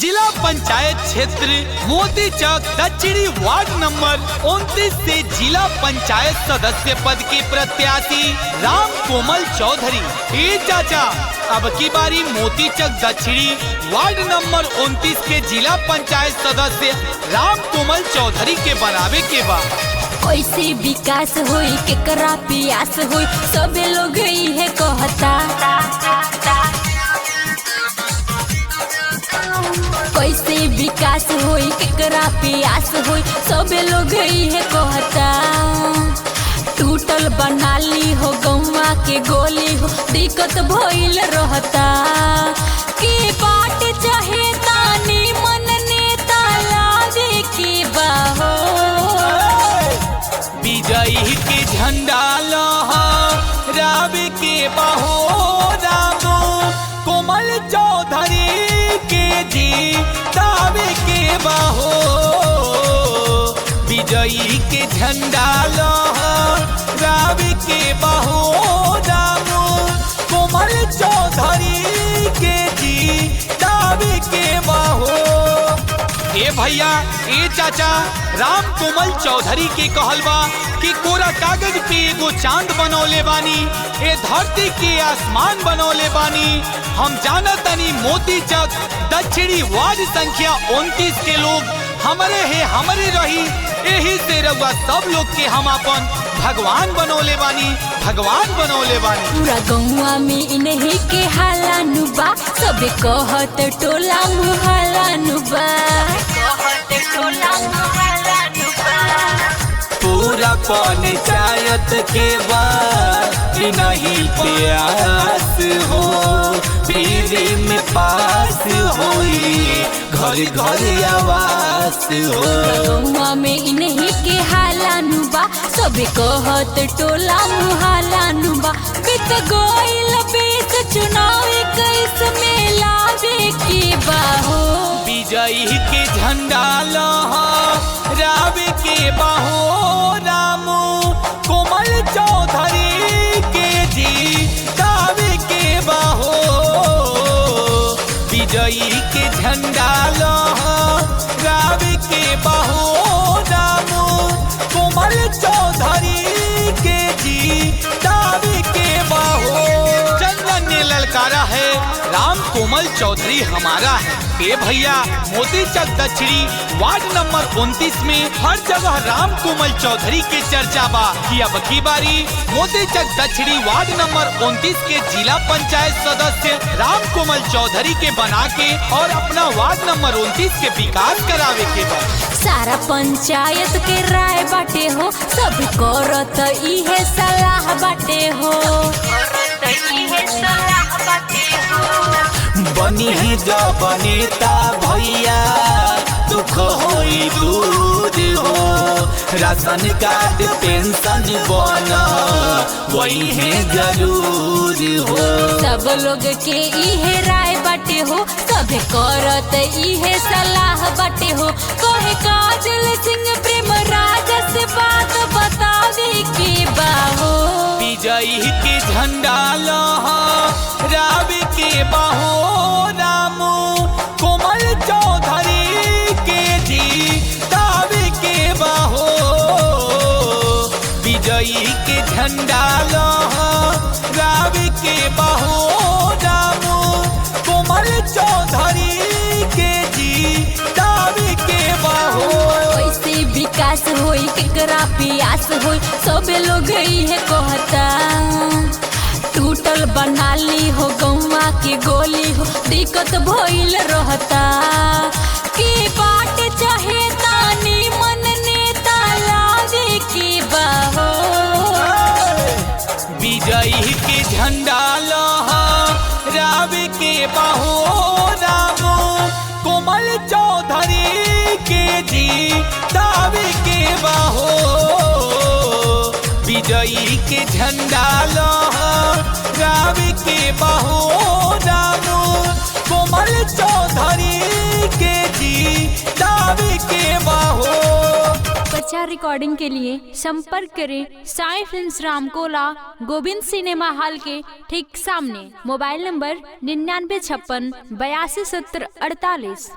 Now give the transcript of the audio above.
जिला पंचायत क्षेत्र मोती चौक दक्षिणी वार्ड नंबर 29 से जिला पंचायत सदस्य पद के प्रत्याशी राम कोमल चौधरी। ए चाचा, अब की बारी मोती चौक दक्षिणी वार्ड नंबर 29 के जिला पंचायत सदस्य राम कोमल चौधरी के बनावे के बाद कैसे विकास होई केकरा पियास होई सबे लोग है कहता। कैसे विकास होई केकरा पियास होई सबे लोग है कहता। टूटल बनाली हो गौवा के गोली हो दिक्कत भइल रहता। के बाट चाहे तानी मन नेता लागे के बाहो विजयी के झंडा लहरावे के बहो राम कोमल चौधरी के जीतावे के बहो। विजयी के झंडा लहरावे के बहो राम कोमल चौधरी के जीतावे के बहो। ए भैया, ए चाचा, राम कोमल चौधरी के कहलबा कि कोरा कागज पे एगो चांद बनौले बानी, ए धरती के आसमान बनौले बानी। हम जानतनी मोती चौक दक्षिणी वार्ड संख्या 29 के लोग हमरे रही। यही से रउआ सब लोग के हम अपन भगवान बनौले बानी, भगवान बनौले बानी। पूरा गौवा में इन्हीं के हालानु बा सबे कहत टोला मुहालानु बा। पूरा पंचायत के बाद नहीं प्यास हो फ्री में पास होई घर घर आवास हो। गौवा में इन्हीं के हालानु बा सबे कहत टोला मुहालानु बा। बीत गइल बीच चुनाव 21 में लावे के बाहो। विजयी के झंडा लहरावे के बहो राम कोमल चौधरी के जीतावे के बहो। विजयी के झंडा लहरावे के बहो राम कोमल चौधरी के जीतावे के बहो। चंदन ने ललकारा है राम कोमल चौधरी हमारा है। ए भैया, मोती चौक दक्षिणी वार्ड नंबर 29 में हर जगह राम कोमल चौधरी के चर्चा बा कि अब की बारी मोती चौक दक्षिणी वार्ड नंबर 29 के जिला पंचायत सदस्य राम कोमल चौधरी के बना के और अपना वार्ड नंबर 29 के विकास करावे के बा। सारा पंचायत के राय बाटे हो सब करत इहे सलाह बाटे हो। बनी है जब नेता भैया दुख होई दूर हो। राशन कार्ड पेंशन बना वही है जरूर हो। सब लोग के इहे राय बाटे हो सब करत इहे सलाह बाटे हो। कहे काजल सिंह प्रेम राजा से बात बतावे के बाहो। विजयी के झंडा लहरावे के बहो राम कोमल चौधरी के जीतावे के बहो। विजयी के झंडा लहरावे के बहो राम कोमल चौधरी के जीतावे के बहो। कैसे विकास होई केकरा पियास होई सबे लोग है कहता। टूटल बनाली हो गौवा के गोली हो दिक्कत भइल रहता। के बाट चाहे तानी मन नेता लागे के बाहो। विजयी के झंडा लहरावे के बहो राम कोमल चौधरी के जीतावे के बहो। विजयी के झंडा लहरावे के बहो राम कोमल चौधरी के जीतावे के बहो। बच्चा रिकॉर्डिंग के लिए संपर्क करें Sai films Ramkola Govind cinema hall के ठीक सामने। Mobile number 9956 8270 48।